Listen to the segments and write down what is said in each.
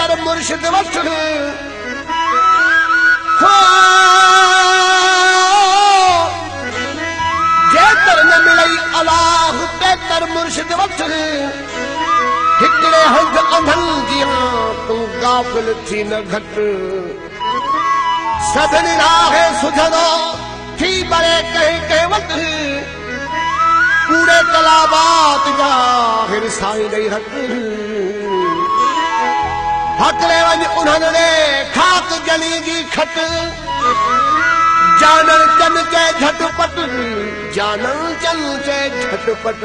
पैतर मुर्शिद वठ जेतर न मिलई अलाह पैतर मुर्शिद वठ हिकड़े हंध अंधन जिया तू गाफिल थी न घट सदन राह सुझनो थी बड़े कहीं कहीं वक्त पूरे तलाबात जा हिर साईं गई हक ले वञ उन्हनि ने खाक जली जी खट जानल चन चे झटपट जानल चन चे झटपट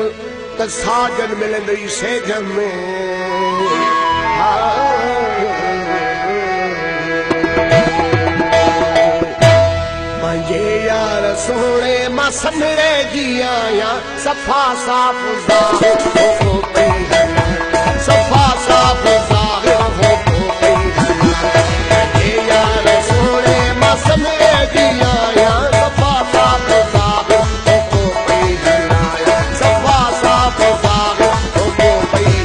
त साजन मिलंदई सेज में मुंहिंजे यार सोणे मां संभरे जी आहियां सफ़ा साफ़ ज़ाहिर हो पई सफ़ा साफ़ ज़ाहिर हो पई मुंहिंजे यार सोणे मां संभरे जी आहियां सफ़ा साफ़ ज़ाहिर हो पई सफ़ा साफ़ ज़ाहिर हो पई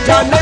जाने